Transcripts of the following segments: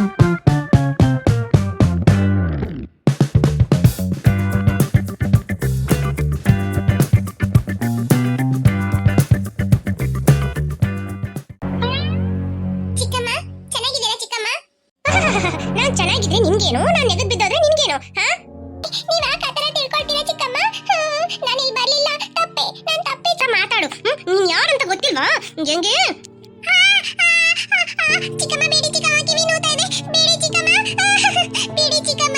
ಚಿಕ್ಕಮ್ಮ ಚೆನ್ನಾಗಿದ್ದೀರಾ ಚಿಕ್ಕಮ್ಮ? ನಾನ್ ಚೆನ್ನಾಗಿದ್ರೆ ನಿಮ್ಗೇನು, ನಾನ್ ಎಗದ್ ಬಿದ್ದೋದ್ರೆ ನಿಮ್ಗೇನು? ನೀವ್ ಯಾಕೆ ಆತರ ತಿಳ್ಕೊಳ್ತೀರಾ ಚಿಕ್ಕಮ್ಮ? ನಾನು ಇಲ್ಲಿ ಬರ್ಲಿಲ್ಲ, ತಪ್ಪೆ, ನಾನ್ ತಪ್ಪೆ. ಮಾತಾಡು, ನೀನ್ ಯಾರಂತ ಗೊತ್ತಿಲ್ವಾ? ಹೆಂಗೆ? ಚಿಕ್ಕಮ್ಮ ಬೇಡಿ ಚಿಕ್ಕಮ್ಮ, ಕಿವಿ ನೋತಾ ಇದೆ, ಬೇಡಿ ಚಿಕ್ಕಮ್ಮ, ಬೇಡಿ ಚಿಕ್ಕಮ್ಮ.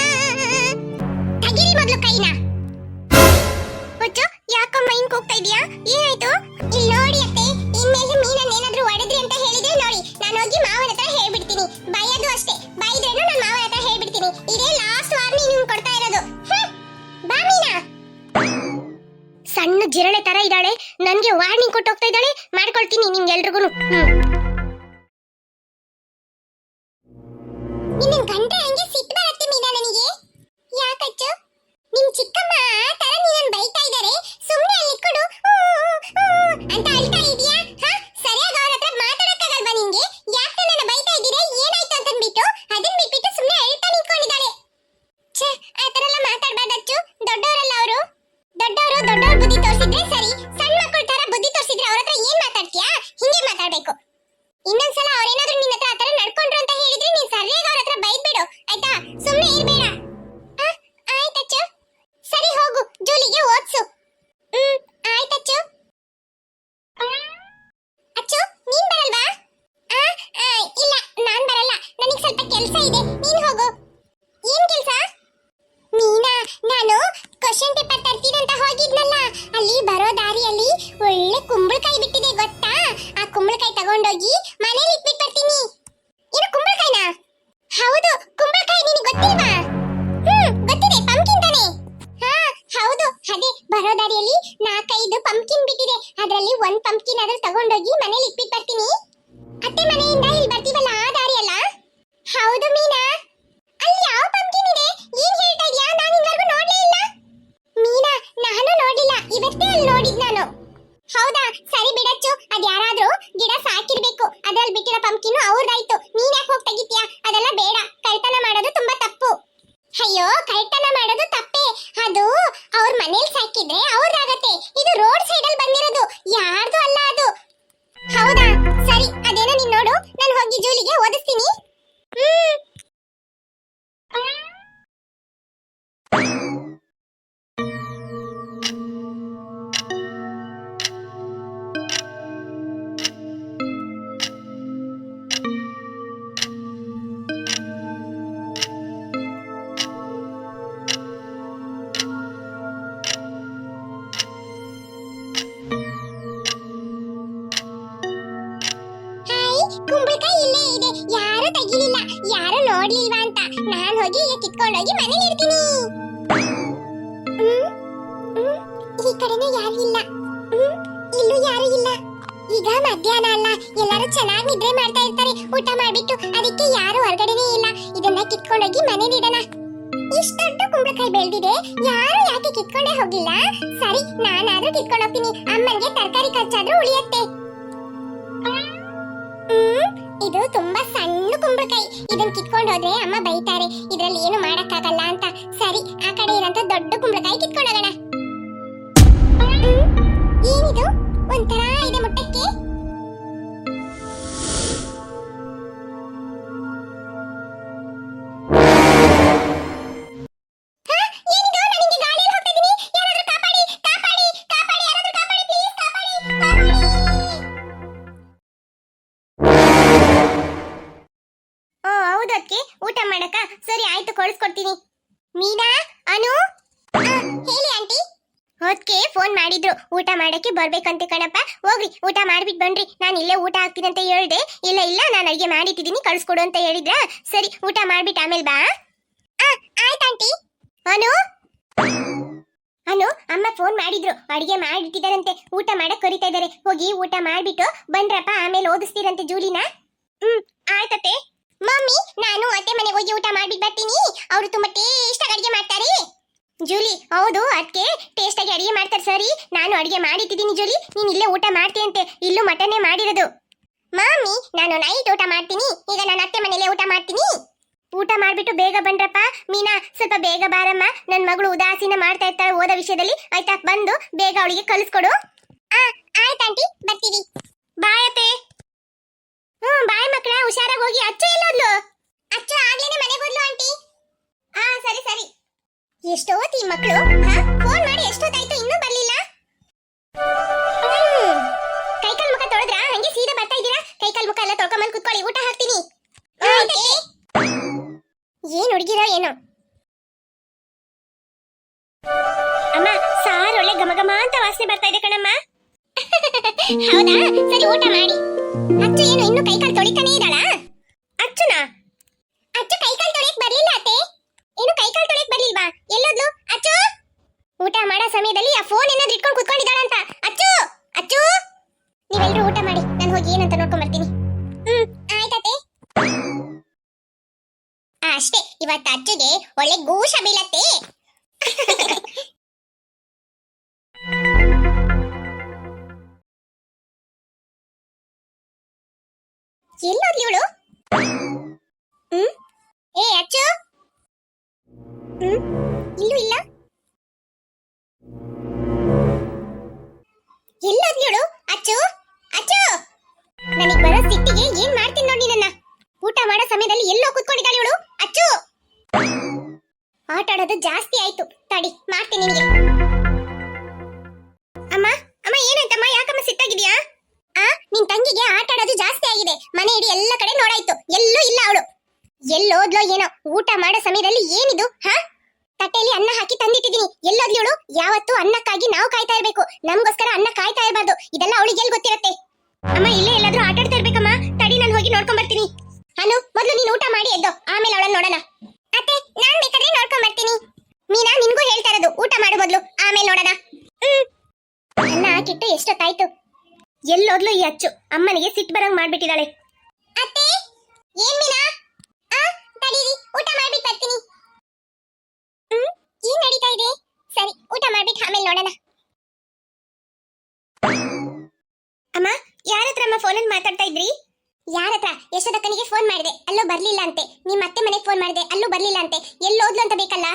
ತಗಿರಿ ಮೊದ್ಲು ಕೈನ. ಒಚ್ಚು, ಯಾಕಮ್ಮ ಹಿಂಗ್ ಹೋಗ್ತಾ ಇದೀಯಾ? ಏನಾಯ್ತು? ಇಲ್ಲಿ ನೋಡಿ ಅತ್ತೆ, ಇನ್ಮೇಲೆ ಮೀನನ್ನ ಏನಾದ್ರೂ ಹೊಡೆದ್ರಿ ಅಂತ ಹೇಳಿದ್ರೆ ನೋಡಿ, ನಾನು ಹೋಗಿ ಮಾವನ ಹತ್ರ ಹೇಳ್ಬಿಡ್ತೀನಿ. ಬೈಯೋದು ಅಷ್ಟೇ, ಬೈದ್ರೇನು ನಾನು ಮಾವನ ಹತ್ರ ಹೇಳ್ಬಿಡ್ತೀನಿ. ಇದೇ ಲಾಸ್ಟ್ ವಾರ್ನಿಂಗ್ ನಿಮ್ಗೆ ಕೊಡ್ತಾ ಇರೋದು. ಬಾ ಮೀನಾ. ಸಣ್ಣ ಜಿರಳೆ ತರ ಇದ್ದಾಳೆ, ನನ್ಗೆ ವಾರ್ನಿಂಗ್ ಕೊಟ್ಟು ಹೋಗ್ತಾ ಇದ್ದಾಳೆ. ಮಾಡ್ಕೊಳ್ತೀನಿ ನಿಮ್ಗೆಲ್ರಿಗೂ. ನಿನ್ನ ಗಂಟೆ ಹಂಗೆ ಸಿಟ್ಟು ಬರುತ್ತೆ ಮೀನಾ ನನಗೆ. ಯಾಕಚ್ಚು? ನಿಮ್ ಚಿಕ್ಕಮ್ಮ ತರ ನೀನನ್ನ ಬೈತಾ ಇದ್ದಾರೆ, ಸುಮ್ಮನೆ ಅಲ್ಲಿ ಇಟ್ಕೊಂಡು ಅಂತ ಅಳ್ತಾ ಇದೀಯಾ? ಸರಿಯಾಗಿ ಅವ್ರ ಹತ್ರ ಮಾತಾಡಕ್ಕಾಗಲ್ವಾ ನಿಂಗೆ? ಯಾಕೆ ನನ್ನ ಬೈತಾ ಇದ್ದೀರಾ? ಏನಾಯ್ತು ಅಂತ ಅಂದ್ಬಿಟ್ಟು ಅದನ್ನ ಬಿಟ್ಬಿಟ್ಟು ಸುಮ್ಮನೆ ಅಳ್ತಾ ನಿಂತ್ಕೊಂಡಿದ್ದಾಳೆ. ಛೇ, ಆ ತರ ಎಲ್ಲ ಮಾತಾಡ್ಬಾರ್ದಚ್ಚು. ದೊಡ್ಡವರಲ್ಲ ಅವರು. ದೊಡ್ಡವ್ರ ಬುದ್ಧಿ ತೋರಿಸಿದ್ರೆ ಸರಿ, ಸಣ್ಣ ಮಕ್ಕಳ ತರ ಬುದ್ಧಿ ತೋರಿಸಿದ್ರೆ ಅವ್ರ ಹತ್ರ ಏನ್ ಮಾತಾಡ್ತೀಯಾ? ಹಿಂಗೆ ಮಾತಾಡ್ಬೇಕು. ಇನ್ನೊಂದ್ಸಲ ಅವ್ರೇನಾದ್ರೂ ನಿನ್ನ ಹತ್ರ ಆತರ ನಡ್ಕೊಂಡ್ರು ಅಂತ ಹೇಳಿದ್ರೆ ನೀನ್ ಸರಿಯಾಗಿ ಅವ್ರ ಹತ್ರ ಬೈದ್ಬಿಡು, ಆಯ್ತಾ? ಸುಮ್ಮನೆ ಇರ್ಬೇಡ. ಆಯ್ತಚ್ಚು. ಸರಿ ಹೋಗು, ಜೂಲಿಗೆ ಓದ್ಸು. ಆಯ್ತಚ್ಚು. ಅಚ್ಚು, ನೀನ್ ಬರಲ್ವಾ? ಇಲ್ಲ, ನಾನ್ ಬರಲ್ಲ, ನನಗೆ ಸ್ವಲ್ಪ ಕೆಲಸ ಇದೆ, ನೀನ್ ಹೋಗು. ಏನ್ ಕೆಲಸ? ಮೀನಾ, ನಾನು ಕ್ವಶ್ಚನ್ ಪೇಪರ್ ತರ್ತೀನಿ ಅಂತ ಹೋಗಿದ್ನಲ್ಲ, ಅಲ್ಲಿ ಬರೋ ದಾರಿಯಲ್ಲಿ ಒಳ್ಳೆ ಕುಂಬಳಕಾಯಿ ಬಿಟ್ಟಿದೆ ಗೊತ್ತಾ? ಆ ಕುಂಬಳಕಾಯಿ ತಗೊಂಡೋಗಿ ಮನೇಲಿ ಇಟ್ಬಿಟ್ಟು ಬರ್ತೀನಿ. ಏನು ಕುಂಬಳಕಾಯಿನ? ಹೌದು, ಕುಂಬಳಕಾಯಿ. ನಿನಗೆ ಗೊತ್ತಿಲ್ವಾ? ಗೊತ್ತಿದೆ, ಪಂಪ್ಕಿನ್ ತಾನೆ? ಹೌದು, ಅದೇ ಬರೋ ದಾರಿಯಲ್ಲಿ 4-5 ಪಂಪ್ಕಿನ್ ಬಿಟ್ಟಿದೆ. ಅದರಲ್ಲಿ ಒಂದ್ ಪಂಪ್ಕಿನ್ ಆದ್ರೂ ತಗೊಂಡೋಗಿ ಮನೇಲಿ ಇಟ್ಬಿಟ್ಟು ಬರ್ತೀನಿ. ಅತ್ತೆ ಮನೆಯಿಂದ ಇಲ್ಲಿ ಬರ್ತೀವಲ್ಲ, ಆ ದಾರಿ ಅಲ್ಲ? ಹೌದು ಮೀನಾ. ಅಲ್ಲಿ ಯಾವ ಪಂಪ್ಕಿನ್ ಇದೆ? ಏನ್ ಹೇಳ್ತಾ ಇದೀಯಾ? ನಾನು ಇದುವರೆಗೂ ನೋಡ್ಲೇ ಇಲ್ಲ. ಮೀನಾ, ನಾನು ನೋಡಿಲ್ಲ, ಇವತ್ತೇ ಅಲ್ಲಿ ನೋಡಿದ್ ನಾನು. ಹೌದಾ? ಸರಿ ಬಿಡಚ್ಚು, ಅದ್ ಯಾರಾದ್ರೂ ಗಿಡ ಸಾಕಿರ್ಬೇಕು, ಅದ್ರಲ್ಲಿ ಬಿಟ್ಟಿರೋ ಪಂಪ್ಕಿನ್ ಅವ್ರದಾಯ್ತು. ನೀನ್ ಯಾಕೆ ಹೋಗಿ ತೆಗಿತೀಯಾ? ಅದೆಲ್ಲ ಬೇಡ, ಕಳ್ತನ ಮಾಡೋದು ತುಂಬಾ ತಪ್ಪು. ಅಯ್ಯೋ, ಕಳ್ತನ ಮಾಡೋದು ತಪ್ಪೇ, ಅದು ಅವ್ರ ಮನೇಲಿ ಸಾಕಿದ್ರೆ ಅವ್ರದಾಗತ್ತೆ. ಇದು ರೋಡ್ ಸೈಡ್ ಅಲ್ಲಿ ಬಂದಿರೋದು, ಯಾರ್ದು ಅಲ್ಲ ಅದು. ಹೌದಾ? ಸರಿ, ಅದೇನೋ ನೀನ್ ನೋಡು, ನಾನು ಹೋಗಿ ಜೂಲಿಗೆ ಓದಿಸ್ತೀನಿ. ಕುಂಬಳಕಾಯಿ ಇಲ್ಲೇ ಇದೆ, ಯಾರು ತೆಗಿಲಿಲ್ಲ, ಯಾರು ನೋಡ್ಲಿಲ್ವಾ ಅಂತ. ನಾನ್ ಹೋಗಿ ಈಗ ಕಿತ್ಕೊಂಡೋಗಿ ಮನೇಲಿ ಇಡ್ತೀನಿ. ಈ ಕಡೆನೂ ಯಾರು ಇಲ್ಲ, ಇಲ್ಲೂ ಯಾರು ಇಲ್ಲ. ಈಗ ಮಧ್ಯಾಹ್ನ ಅಲ್ಲ, ಎಲ್ಲರೂ ಚೆನ್ನಾಗಿ ನಿದ್ರೆ ಮಾಡ್ತಾ ಇರ್ತಾರೆ ಊಟ ಮಾಡ್ಬಿಟ್ಟು, ಅದಕ್ಕೆ ಯಾರು ಹೊರಗಡೆನೇ ಇಲ್ಲ. ಇದನ್ನ ಕಿತ್ಕೊಂಡೋಗಿ ಮನೇಲಿ ಇಡೋಣ. ಇಷ್ಟು ದೊಡ್ಡ ಕುಂಬಳಕಾಯಿ ಬೆಳೆದಿದೆ, ಯಾರು ಯಾಕೆ ಕಿತ್ಕೊಂಡೇ ಹೋಗಿಲ್ಲ? ಸರಿ, ನಾನಾದ್ರೂ ಕಿತ್ಕೊಂಡು ಹೋಗ್ತೀನಿ, ಅಮ್ಮನ್ಗೆ ತರಕಾರಿ ಖರ್ಚಾದ್ರೂ ಉಳಿಯತ್ತೆ. ಇದು ತುಂಬಾ ಸಣ್ಣ ಕುಂಬಳಕಾಯಿ, ಇದನ್ನ ಕಿತ್ಕೊಂಡು ಹೋದ್ರೆ ಅಮ್ಮ ಬೈತಾರೆ, ಇದ್ರಲ್ಲಿ ಏನು ಮಾಡಕ್ಕಾಗಲ್ಲ ಅಂತ. ಸರಿ, ಆ ಕಡೆ ಇರೋಂತ ದೊಡ್ಡ ಕುಂಬಳಕಾಯಿ ಕಿತ್ಕೊಂಡು ಹೋಗೋಣ. ಏನಿದು ಒಂಥರ ಇದೆ ಮುಟ್ಟಕ್ಕೆ? ಊಟ ಮಾಡಕ? ಸರಿ ಆಯ್ತು, ಕಳಿಸ್ಕೊಡ್ತೀನಿ. ಮೀನಾ, ಅನು, ಹೇಳಿ ಆಂಟಿ. ಹೊತ್ಕೆ ಫೋನ್ ಮಾಡಿದ್ರು, ಊಟ ಮಾಡಕ್ಕೆ ಬರ್ಬೇಕಂತೆ ಕಣಪ್ಪ. ಹೋಗ್ರಿ, ಊಟ ಮಾಡ್ಬಿಟ್ಟು ಬನ್ರಿ. ನಾನು ಇಲ್ಲೇ ಊಟ ಹಾಕ್ತೀನಿ ಅಂತ ಹೇಳ್ದೆ. ಇಲ್ಲ ನಾನು ಅಡಿಗೆ ಮಾಡಿಟ್ಟಿದ್ದೀನಿ, ಕಳ್ಸ್ಕೊಡು ಅಂತ ಹೇಳಿದ್ರ. ಸರಿ, ಊಟ ಮಾಡ್ಬಿಟ್ಟು ಆಮೇಲೆ ಬಾ. ಆಯ್ತು ಆಂಟಿ. ಅನು, ಅಮ್ಮ ಫೋನ್ ಮಾಡಿದ್ರು, ಅಡಿಗೆ ಮಾಡಿಟ್ಟಿದಾರಂತೆ, ಊಟ ಮಾಡಕ್ ಕರಿತಾ ಇದಾರೆ. ಹೋಗಿ ಊಟ ಮಾಡ್ಬಿಟ್ಟು ಬಂದ್ರಪ್ಪ, ಆಮೇಲೆ ಓದಿಸ್ತೀರಂತೆ ಜೂಲಿನ. ಆಯ್ತತೆ. ಮಮ್ಮಿ, ನಾನು ಅತ್ತೆ ಮನೆಗೆ ಹೋಗಿ ಊಟ ಮಾಡ್ಬಿಟ್ಟು ಬರ್ತೀನಿ, ಅವರು ತುಂಬಾ ಟೇಸ್ಟ್ ಆಗಿ ಅಡಿಗೆ ಮಾಡ್ತಾರೆ. ಜೂಲಿ, ಹೌದು, ಅದಕ್ಕೆ ಟೇಸ್ಟ್ ಆಗಿ ಅಡಿಗೆ ಮಾಡ್ತಾರೆ. ಸರಿ, ನಾನು ಅಡಿಗೆ ಮಾಡಿಟ್ಟಿದ್ದೀನಿ ಜೂಲಿ, ನೀನ್ ಇಲ್ಲೇ ಊಟ ಮಾಡ್ತೀಯಂತೆ. ಇಲ್ಲೂ ಮಟನ್ನೇ ಮಾಡಿರೋದು. ಮಮ್ಮಿ, ನಾನು ನೈಟ್ ಊಟ ಮಾಡ್ತೀನಿ, ಈಗ ನಾನು ಅತ್ತೆ ಮನೆಯಲ್ಲೇ ಊಟ ಮಾಡ್ತೀನಿ. ಊಟ ಮಾಡ್ಬಿಟ್ಟು ಬೇಗ ಬಂದ್ರಪ್ಪ. ಮೀನಾ ಸ್ವಲ್ಪ ಬೇಗ ಬಾರಮ್ಮ, ನನ್ ಮಗಳು ಉದಾಸೀನ ಮಾಡ್ತಾ ಇರ್ತಾಳೆ ಓದೋ ವಿಷಯದಲ್ಲಿ. ಆಯ್ತಾ, ಬಂದು ಬೇಗ ಅವಳಿಗೆ ಕಲಿಸ್ಕೊಡು. ಆಯ್ತು ಆಂಟಿ, ಬರ್ತೀವಿ. ಬಾಯ್ ಅತ್ತೆ. ಬಾಯ್ ಮಕ್ಕಳ, ಹುಷಾರಾಗಿ ಹೋಗಿ. ಅಚ್ಚು ಎಲ್ಲೋದ್ಲು? ಅಚ್ಚು ಆಗ್ಲೇನೆ ಮನೆಗೆ ಹೋದ್ಲು ಆಂಟಿ. ಸರಿ ಸರಿ. ಎಷ್ಟೊತ್ತು ಈ ಮಕ್ಕಳು ಫೋನ್ ಮಾಡಿ ಎಷ್ಟೊತ್ತಾಯ್ತು ಇನ್ನೂ ಬರ್ಲಿಲ್ಲ. ಕೈಕಾಲ್ ಮುಖ ತೊಳೆದ್ರಾ? ಹಂಗೆ ಸೀದಾ ಬರ್ತಾ ಇದ್ದೀರಾ? ಕೈಕಾಲ್ ಮುಖ ಎಲ್ಲ ತೊಳ್ಕೊಂಬಂದು ಕುತ್ಕೊಳ್ಳಿ, ಊಟ ಹಾಕ್ತೀನಿ. ಏನ್ ಹುಡುಗಿರೋ ಏನೋ. ಅಮ್ಮ, ಸಾರು ಒಳ್ಳೆ ಘಮ ಘಮ ಅಂತ ವಾಸನೆ ಬರ್ತಾ ಇದೆ ಕಣಮ್ಮ. ಹೌದಾ, ಸರಿ ಊಟ ಮಾಡಿ. ಅಚ್ಚು ಏನು ಇನ್ನು ಕೈಕಾಲ್ ತೊಳಿತಾನೆ ಇದ್ದಾಳಾ? ಅಚ್ಚುನಾ? ಅಚ್ಚು ಕೈಕಾಲ್ ತೊಳೆಯಕ್ ಬರ್ಲಿಲ್ಲ ಅತ್ತೆ. ಏನು ಕೈಕಾಲ್ ತೊಳೆಯಕ್ ಬರ್ಲಿಲ್ವಾ? ಎಲ್ಲೋದ್ಲು ಅಚ್ಚು? ಊಟ ಮಾಡೋ ಸಮಯದಲ್ಲಿ ಆ ಫೋನ್ ಏನಾದ್ರೂ ಇಟ್ಕೊಂಡು ಕುತ್ಕೊಂಡಿದ್ದಾಳಂತ. ಅಚ್ಚು ಅಚ್ಚು, ನೀವೆಲ್ಲರೂ ಊಟ ಮಾಡಿ, ನಾನು ಹೋಗಿ ಏನಂತ ನೋಡ್ಕೊಂಡ್ ಬರ್ತೀನಿ. ಆಯ್ತತೆ. ಅಷ್ಟೇ, ಇವತ್ತು ಅಚ್ಚುಗೆ ಒಳ್ಳೆ ಗೂಷ ಬೀಳತ್ತೆ. ಎಲ್ಲೋದ್ಲಿ ಇವಳು? ಏ ಅಚ್ಚು, ಇಲ್ಲೂ ಇಲ್ಲ. ಎಲ್ಲೋದ್ಲಿ ಇವಳು? ಅಚ್ಚು ಅಚ್ಚು, ನನಗ್ ಬರೋ ಸಿಟ್ಟಿಗೆ ಏನ್ ಮಾಡ್ತೀನಿ ನೋಡಿ ನನ್ನ. ಊಟ ಮಾಡೋ ಸಮಯದಲ್ಲಿ ಎಲ್ಲೋ ಕೂತ್ಕೊಂಡಿದ್ದಾಳೆ ಇವಳು. ಅಚ್ಚು, ಆಟ ಆಡೋದು ಜಾಸ್ತಿ ಆಯ್ತು, ತಡಿ ಮಾಡ್ತೀನಿ ನಿನಗೆ. ಅಮ್ಮ ಅಮ್ಮ, ಏನಾಯ್ತಮ್ಮ? ಯಾಕಮ್ಮ ಸಿಟ್ಟಾಗಿದ್ಯಾ? ನಿನ್ ತಂಗಿಗೆ ಆಟ ಆಡೋದು ಜಾಸ್ತಿ ಆಗಿದೆ. ಮನೆ ಇಡೀ ಎಲ್ಲ ಕಡೆ ನೋಡಾಯ್ತು, ಎಲ್ಲೂ ಇಲ್ಲ ಅವಳು. ಎಲ್ಲೋದ್ಲೋ ಏನೋ. ಊಟ ಮಾಡೋ ಸಮಯದಲ್ಲಿ ಏನಿದು? ತಟ್ಟೆಯಲ್ಲಿ ಅನ್ನ ಹಾಕಿ ತಂದಿಟ್ಟಿದೀನಿ. ಎಲ್ಲೋದ್ಲಿ ಇವಳು? ಯಾವತ್ತೂ ಅನ್ನಕ್ಕಾಗಿ ನಾವು ಕಾಯ್ತಾ ಇರ್ಬೇಕು, ನಮ್ಗೋಸ್ಕರ ಅನ್ನ ಕಾಯ್ತಾ ಇರಬಾರ್ದು. ಇದೆಲ್ಲ ಅವಳಿಗೆ ಎಲ್ಲಿ ಗೊತ್ತಿರತ್ತೆ? ಅಮ್ಮ, ಇಲ್ಲೇ ಎಲ್ಲಾದ್ರೂ ಆಟ ಆಡ್ತಾ ಇರ್ಬೇಕಮ್ಮ. ತಡಿ, ನಾನು ಹೋಗಿ ನೋಡ್ಕೊಂಡ್ ಬರ್ತೀನಿ. ಅನು, ಮೊದ್ಲು ನೀನ್ ಊಟ ಮಾಡಿ ಎದ್ದೋ, ಆಮೇಲೆ ಅವಳನ್ನ ನೋಡೋಣ. ಅತ್ತೆ, ನಾನ್ ಬೇಕಾದ್ರೆ ನೋಡ್ಕೊಂಡ್ ಬರ್ತೀನಿ. ಮೀನಾ, ನಿನ್ಗೂ ಹೇಳ್ತಾ ಇರೋದು, ಊಟ ಮಾಡು ಮೊದ್ಲು, ಆಮೇಲೆ ನೋಡೋಣ. ಅನ್ನ ಹಾಕಿಟ್ಟು ಎಷ್ಟೊತ್ತಾಯ್ತು? ಎಲ್ಲೋದ್ಲು ಈ ಅಚ್ಚು? ಅಮ್ಮನಿಗೆ ಸಿಟ್ಟು ಬರಂಗ್ ಮಾಡ್ಬಿಟ್ಟಿದ್ದಾಳೆ. ಅತ್ತೆ, ಏನ್ ಮೀನಾ? ತಡೀರಿ, ಊಟ ಮಾಡ್ಬಿಟ್ಟು ಬರ್ತೀನಿ. ಏನ್ ನಡೀತಾ ಇದೆ? ಸರಿ, ಊಟ ಮಾಡ್ಬಿಟ್ಟು ಆಮೇಲೆ ನೋಡೋಣ. ಅಮ್ಮ, ಯಾರತ್ರ ಅಮ್ಮ ಫೋನಲ್ಲಿ ಮಾತಾಡ್ತಾ ಇದ್ರಿ? ಯಾರತ್ರ? ಯಶೋದಕ್ಕನಿಗೆ ಫೋನ್ ಮಾಡಿದೆ, ಅಲ್ಲೂ ಬರ್ಲಿಲ್ಲ ಅಂತೆ. ನಿಮ್ಮ ಅತ್ತೆ ಮನೆಗೆ ಫೋನ್ ಮಾಡಿದೆ, ಅಲ್ಲೂ ಬರ್ಲಿಲ್ಲ ಅಂತೆ. ಎಲ್ಲೋದ್ಲು ಅಂತ ಬೇಕಲ್ಲ?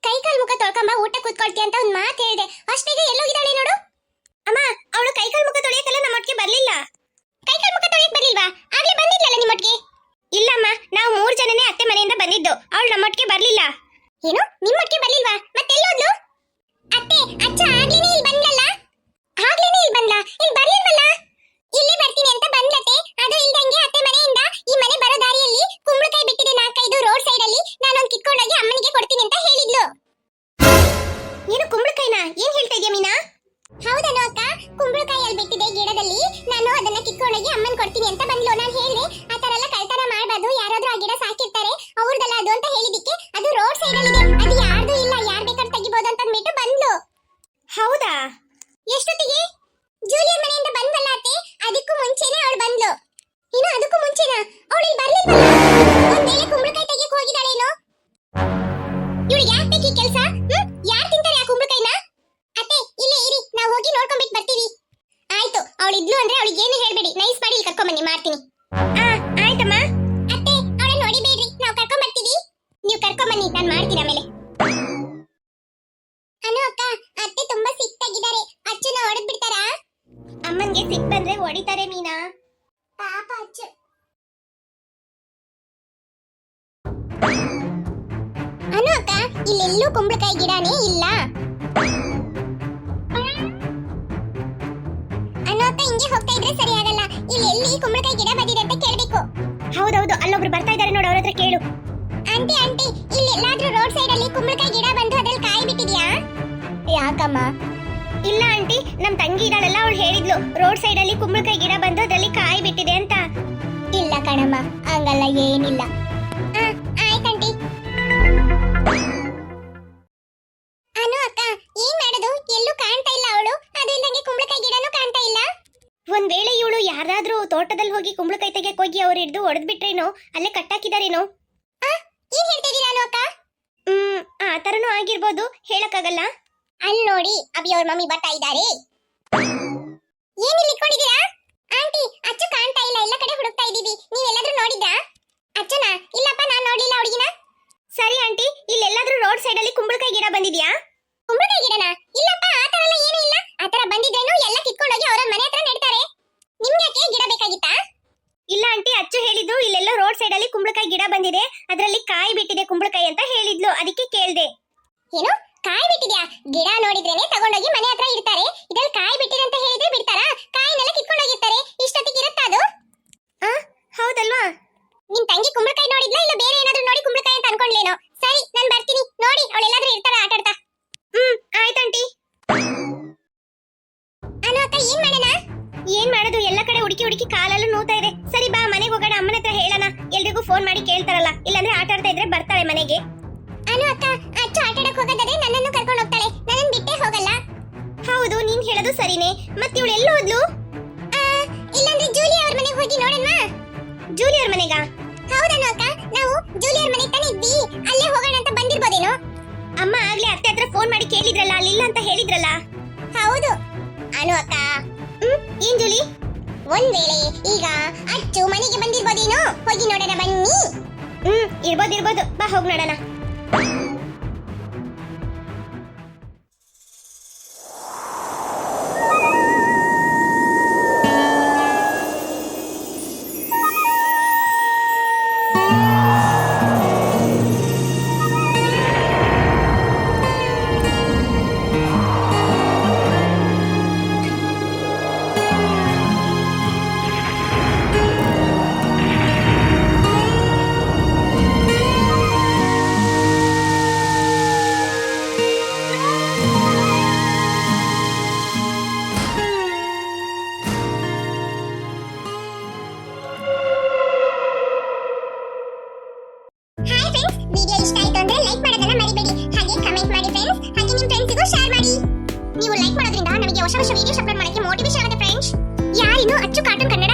ಕೈಕಾಲ್ ಮುಖ ತೊಳ್ಕೊಂಬ, ಊಟ ಕೂತ್ಕೊಳ್ತಿ ಅಂತ ಒಂದ್ ಮಾತು ಹೇಳಿದೆ, ಅಷ್ಟೇಗೆ ಎಲ್ಲೋಗಿದ್ದಾಳೆ ನೋಡು. ಅಮ್ಮ, ಅವಳು ಕೈಕಾಲ್ ಮುಖ ತೊಳೆಯಕಲ್ಲ ನಮ್ಮೊಟ್ಟಿಗೆ ಬರ್ಲಿಲ್ಲ. ಕೈಕಾಲ್ ಮುಖ ತೊಳೆಯಕ್ ಬರ್ಲಿಲ್ವಾ? ಆಗ್ಲೇ ಬಂದಿದ್ಲಲ್ಲ ನಿಮ್ಮೊಟ್ಟಿಗೆ. ಇಲ್ಲಮ್ಮ, ನಾವು 3 ಜನನೇ ಅತ್ತೆ ಮನೆಯಿಂದ ಬಂದಿದ್ದು, ಅವಳು ನಮ್ಮೊಟ್ಟಿಗೆ ಬರ್ಲಿಲ್ಲ. ಏನು, ನಿಮ್ಮೊಟ್ಟಿಗೆ ಬರ್ಲಿಲ್ವಾ? ಮತ್ತೆಲ್ಲೋದ್ಲು? ಅತ್ತೆ, ಅಚ್ಚ ಆಗ್ಲೇನೆ ಇಲ್ಲಿ ಬಂದ್ಲಲ್ಲ. ಆಗ್ಲೇನೆ ಇಲ್ಲಿ ಬಂದ್ಲಾ? ಇಲ್ಲಿ ಬರ್ಲಿಲ್ವಲ್ಲ? ಇಲ್ಲಿ ಬರ್ತೀನಿ ಅಂತ ಬಂದ್ಲತ್ತೆ. ಅದು ಇಲ್ದಂಗೆ ಅತ್ತೆ ಮನೆಯಿಂದ ಈ ಮನೆ ಬರೋ ದಾರಿಯಲ್ಲಿ ಕುಂಬಳಕಾಯಿ ಬಿಟ್ಟಿದೆ 4-5 ರೋಡ್ ಸೈಡ್ ಅಲ್ಲಿ. ನಾನೊಂದು ಕಿತ್ಕೊಂಡೋಗಿ ಅಮ್ಮನಿಗೆ ಕೊಡ್ತೀನಿ ಅಂತ ಹೇಳಿದ್ಲು. ಏನು ಕುಂಬಳಕಾಯಿನ? ಏನ್ ಹೇಳ್ತಾ ಇದೀಯ ಮೀನಾ? ಹೌದನು ಅಕ್ಕ, ಕುಂಬಳಕಾಯಿ ಅಲ್ಲಿ ಬಿಟ್ಟಿದೆ ಗಿಡದಲ್ಲಿ, ನಾನು ಅದನ್ನ ಕಿತ್ಕೊಂಡೋಗಿ ಅಮ್ಮನ್ ಕೊಡ್ತೀನಿ ಅಂತ ಬಂದ್ಲು. ನಾನು ಹೇಳಿದೆ ಆ ತರ ಎಲ್ಲ ಕಳ್ತನ ಮಾಡಬಾರ್ದು, ಯಾರಾದ್ರೂ ಆ ಗಿಡ ಸಾಕಿರ್ತಾರೆ, ಅವ್ರದಲ್ಲ ಅದು ಅಂತ ಹೇಳಿದಿಕ್ಕೆ ಅದು ರೋಡ್ ಸೈಡ್ ಅಲ್ಲಿ ಇದೆ, ಅದು ಯಾರ್ದು ಇಲ್ಲ, ಯಾರ್ ಬೇಕಾದ್ರೂ ತೆಗಿಬಹುದು ಅಂತ ಅಂದ್ಬಿಟ್ಟು ಬಂದ್ಲು. ಹೌದಾ? ಎಷ್ಟೊತ್ತಿಗೆ? ಜೂಲಿಯನ್ ಮನೆಯಿಂದ ಬಂದ್ವಲ್ಲ ಅತ್ತೆ, ಅದಕ್ಕೂ ಮುಂಚೆನೆ ಅವಳು ಬಂದ್ಲು. ಇನ್ನು ಅದಕ್ಕೂ ಮುಂಚೆನಾ? ಅವಳು ಇಲ್ಲಿ ಬರ್ಲಿಲ್ವಲ್ಲ? ಒಂದ್ ವೇಳೆ ಕುಂಬಳಕಾಯಿ ತೆಗಿಯಕ್ ಹೋಗಿದ್ದಾಳೇನೋ? ಇವಳಿಗೆ ಯಾಕೆ ಬೇಕು ಈ ಕೆಲಸ? ಯಾರು ತಿಂತಾರೆ ಆ ಕುಂಬಳಕಾಯಿನ? ಅತ್ತೆ, ಇಲ್ಲೇ ಇರಿ, ನಾವು ಹೋಗಿ ನೋಡ್ಕೊಂಡ್ಬಿಟ್ಟು ಬರ್ತೀವಿ. ಆಯ್ತು, ಅವಳು ಇದ್ಲು ಅಂದ್ರೆ ಅವಳಿಗೆ ಏನು ಹೇಳ್ಬೇಡಿ, ನೈಸ್ ಮಾಡಿ ಇಲ್ಲಿ ಕರ್ಕೊಂಡ್ ಬನ್ನಿ, ಮಾಡ್ತೀನಿ. ಆಯ್ತಮ್ಮ. ಅತ್ತೆ, ಅವಳನ್ನ ನೋಡಿಬೇಡ್ರಿ, ನಾವು ಕರ್ಕೊಂಡ್ ಬರ್ತೀವಿ. ನೀವು ಕರ್ಕೊಂಡ್ ಬನ್ನಿ, ನಾನು ಮಾಡ್ತೀನಿ ಆಮೇಲೆ. ಅನು ಅಕ್ಕ, ಅತ್ತೆ ತುಂಬಾ ಸಿಟ್ಟಾಗಿದ್ದಾರೆ, ಅಚ್ಚುನ ಹೊಡೆದ್ ಬಿಡ್ತಾರಾ? ಅಮ್ಮನ್ಗೆ ಸಿಟ್ಟು ಬಂದ್ರೆ ಹೊಡಿತಾರೆ ಮೀನಾ. ಪಾಪ ಅಚ್ಚು. ಅನು ಅಕ್ಕ, ಇಲ್ಲೆಲ್ಲೂ ಕುಂಬಳಕಾಯಿ ಗಿಡನೇ ಇಲ್ಲ. ಅನು ಅಕ್ಕ, ಹಿಂಗೆ ಹೋಗ್ತಾ ಇದ್ರೆ ಸರಿ ಆಗಲ್ಲ. ಇಲ್ಲಿ ಎಲ್ಲಿ ಕುಂಬಳಕಾಯಿ ಗಿಡ ಬಂದಿದೆ ಅಂತ ಕೇಳಬೇಕು. ಹೌದೌದು, ಅಲ್ಲೊಬ್ರು ಬರ್ತಾ ಇದ್ದಾರೆ ನೋಡು, ಅವ್ರ ಹತ್ರ ಕೇಳು. ಆಂಟಿ ಆಂಟಿ, ಇಲ್ಲಿ ಎಲ್ಲಾದ್ರೂ ರೋಡ್ ಸೈಡ್ ಅಲ್ಲಿ ಕುಂಬಳಕಾಯಿ ಗಿಡ ಬಂದು ಅದ್ರಲ್ಲಿ ಕಾಯಿ ಬಿಟ್ಟಿದ್ಯಾ? ಯಾಕಮ್ಮ? ಇಲ್ಲ ಆಂಟಿ, ನಮ್ ತಂಗಿ ಇದ್ದಾಳಲ್ಲ, ಅವಳು ಹೇಳಿದ್ಲು ರೋಡ್ ಸೈಡ್ ಅಲ್ಲಿ ಕುಂಬಳಕಾಯಿ ಗಿಡ ಬಂದು ಅದ್ರಲ್ಲಿ ಕಾಯಿ ಬಿಟ್ಟಿದೆ ಅಂತ. ಇಲ್ಲ ಕಣಮ್ಮ, ಹಂಗಲ್ಲ, ಏನಿಲ್ಲ. ಆಯ್ತಂಟಿ. ಅನು ಅಕ್ಕ, ಏನ್ ಮಾಡೋದು? ಎಲ್ಲೂ ಕಾಣ್ತಾ ಇಲ್ಲ ಅವಳು, ಅದು ಇಲ್ಲಂಗೆ ಕುಂಬಳಕಾಯಿ ಗಿಡನೂ ಕಾಣ್ತಾ ಇಲ್ಲ. ಒಂದ್ ವೇಳೆ ಇವಳು ಯಾರಾದ್ರೂ ತೋಟದಲ್ಲಿ ಹೋಗಿ ಕುಂಬಳಕಾಯಿ ತೆಗೆಯಕ್ ಹೋಗಿ ಅವ್ರು ಹಿಡಿದು ಹೊಡೆದ್ಬಿಟ್ರೇನೋ, ಅಲ್ಲೇ ಕಟ್ಟಾಕಿದಾರೇನೋ. ಏನ್ ಹೇಳ್ತಿದ್ದೀರಾ ಅನು ಅಕ್ಕ? ಆ ತರನೂ ಆಗಿರ್ಬೋದು, ಹೇಳಕ್ಕಾಗಲ್ಲ. ಅಲ್ಲಿ ನೋಡಿ, ಅಭಿ ಅವ್ರ ಮಮ್ಮಿ ಬರ್ತಾ ಇದ್ದಾರೆ. ಏನ್ ಇಲ್ಲಿ ಇಟ್ಕೊಂಡಿದ್ದೀರಾ? ಆಂಟಿ, ಅಚ್ಚು ಕಾಣ್ತಾ ಇಲ್ಲ, ಎಲ್ಲ ಕಡೆ ಹುಡುಕ್ತಾ ಇದೀವಿ, ನೀವೆಲ್ಲಾದ್ರೂ ನೋಡಿದ್ರಾ? ಅಚ್ಚುನಾ? ಇಲ್ಲಪ್ಪ, ನಾನ್ ಸೈಡ್ ಅಲ್ಲಿ ಕುಂಬಳಕಾಯಿ ಗಿಡ ಬಂದಿದ್ಯಾ? ಕುಂಬಳಕಾಯಿ ಗಿಡನಾ? ಇಲ್ಲಪ್ಪ, ಆ ತರ ಎಲ್ಲ ಏನೂ ಇಲ್ಲ. ಆ ತರ ಬಂದಿದ್ರೇನು ಎಲ್ಲ ಕಿತ್ಕೊಂಡೋಗಿ ಅವ್ರ ಮನೆ ಹತ್ರ ನೆಡ್ತಾರೆ. ನಿಮ್ಗೆ ಯಾಕೆ ಗಿಡ ಬೇಕಾಗಿತ್ತಾ? ಇಲ್ಲ ಆಂಟಿ, ಅಚ್ಚು ಹೇಳಿದ್ರು ಇಲ್ಲೆಲ್ಲೋ ರೋಡ್ ಸೈಡ್ ಅಲ್ಲಿ ಕುಂಬಳಕಾಯಿ ಗಿಡ ಬಂದಿದೆ, ಅದರಲ್ಲಿ ಕಾಯಿ ಬಿಟ್ಟಿದೆ ಕುಂಬಳಕಾಯಿ ಅಂತ ಹೇಳಿದ್ಲು, ಅದಕ್ಕೆ ಕೇಳ್ದೆ. ಏನು ಕಾಯಿ ಬಿಟ್ಟಿದ್ಯಾ? ಗಿಡ ನೋಡಿದ್ರೇನೆ ತಗೊಂಡೋಗಿ ಮನೆ ಹತ್ರ ಇಡ್ತಾರೆ. ಇದ್ರಲ್ಲಿ ಕಾಯಿ ಬಿಟ್ಟಿದೆ ಅಂತ ಹೇಳಿದ್ರೆ ಬಿಡ್ತಾರಾ? ಕಾಯಿನೆಲ್ಲ ಕಿತ್ಕೊಂಡೋಗಿರ್ತಾರೆ. ಇಷ್ಟೊತ್ತಿಗೆ ಇರುತ್ತಾ ಅದು? ಹೌದಲ್ವಾ? ನಿಮ್ ತಂಗಿ ಕುಂಬಳಕಾಯಿ ನೋಡಿದ್ಲಾ ಇಲ್ಲ ಬೇರೆ ಏನಾದ್ರೂ ನೋಡಿ ಕುಂಬಳಕಾಯಿ ಅಂತ ಅನ್ಕೊಂಡ್ಲೇನೋ? ಸರಿ, ನಾನ್ ಬರ್ತೀನಿ. ನೋಡಿ ಅವಳೆಲ್ಲಾದ್ರೂ ಇರ್ತಾಳ ಆಟ ಆಡ್ತಾ. ಆಯ್ತಂಟಿ. ಅನು ಅಕ್ಕ, ಏನ್ ಮಾಡೋಣ? ಏನ್ ಮಾಡೋದು, ಎಲ್ಲ ಕಡೆ ಹುಡುಕಿ ಹುಡುಕಿ ಕಾಲಲ್ಲೂ ನೋತಾ ಇದೆ. ಸರಿ ಬಾ ಮನೆಗೆ ಹೋಗೋಣ, ಅಮ್ಮನ ಹತ್ರ ಹೇಳೋಣ. ಎಲ್ರಿಗೂ ಫೋನ್ ಮಾಡಿ ಕೇಳ್ತಾರಲ್ಲ, ಇಲ್ಲಾಂದ್ರೆ ಆಟ ಆಡ್ತಾ ಇದ್ರೆ ಬರ್ತಾಳೆ ಮನೆಗೆ. ಅನು ಅಕ್ಕ, ಅಚ್ಚು ಆಟ ಆಡಕ್ ಹೋಗೋದಾದ್ರೆ ನನ್ನನ್ನು ಕರ್ಕೊಂಡು ಹೋಗ್ತಾಳೆ, ನನ್ನನ್ನು ಬಿಟ್ಟೇ ಹೋಗಲ್ಲ. ಹೌದು, ನೀನ್ ಹೇಳೋದು ಸರಿನೇ. ಮತ್ತೆ ಇವಳು ಎಲ್ಲಿ ಹೋದ್ಲು? ಇಲ್ಲಾಂದ್ರೆ ಜೂಲಿ ಅವ್ರ ಮನೆಗೆ ಹೋಗಿ ನೋಡೋಣ. ಜೂಲಿಯರ್ ಮನೆಗ? ಹೌದನು ಅಕ್ಕ, ನಾವು ಜೂಲಿಯರ್ ಮನೆಗೆ ತಾನೇ ಇದ್ವಿ, ಅಲ್ಲೇ ಹೋಗೋಣ ಅಂತ ಬಂದಿರ್ಬೋದೇನೋ. ಅಮ್ಮ ಆಗ್ಲೇ ಅತ್ತೆ ಹತ್ರ ಫೋನ್ ಮಾಡಿ ಕೇಳಿದ್ರಲ್ಲ, ಅಲ್ಲಿಲ್ಲ ಅಂತ ಹೇಳಿದ್ರಲ್ಲ. ಹೌದು ಅನು ಅಕ್ಕ. ಏನ್ ಜೂಲಿ? ಒಂದ್ ವೇಳೆ ಈಗ ಅಚ್ಚು ಮನೆಗೆ ಬಂದಿರ್ಬೋದೇನೋ, ಹೋಗಿ ನೋಡೋಣ ಬನ್ನಿ. ಇರ್ಬೋದು, ಬಾ ಹೋಗಿ ನೋಡೋಣ. ಹಾಯ್ ಫ್ರೆಂಡ್ಸ್, ವಿಡಿಯೋ ಇಷ್ಟ ಆಯ್ತು ಅಂದ್ರೆ ಲೈಕ್ ಮಾಡೋದನ್ನ ಮರಿಬೇಡಿ. ಹಾಗೆ ಕಮೆಂಟ್ ಮಾಡಿ ಫ್ರೆಂಡ್ಸ್, ಹಾಗೆ ನಿಮ್ಮ ಫ್ರೆಂಡ್ಸ್ಗೂ ಶೇರ್ ಮಾಡಿ. ನೀವು ಲೈಕ್ ಮಾಡೋದ್ರಿಂದ ನಮಗೆ ಹೊಸ ವಿಡಿಯೋಸ್ ಅಪ್ಲೋಡ್ ಮಾಡಕ್ಕೆ ಮೋಟಿವೇಶನ್ ಆಗುತ್ತೆ ಫ್ರೆಂಡ್ಸ್. ಯಾರಿನ್ನೂ ಅಚ್ಚು ಕಾರ್ಟೂನ್ ಕನ್ನಡ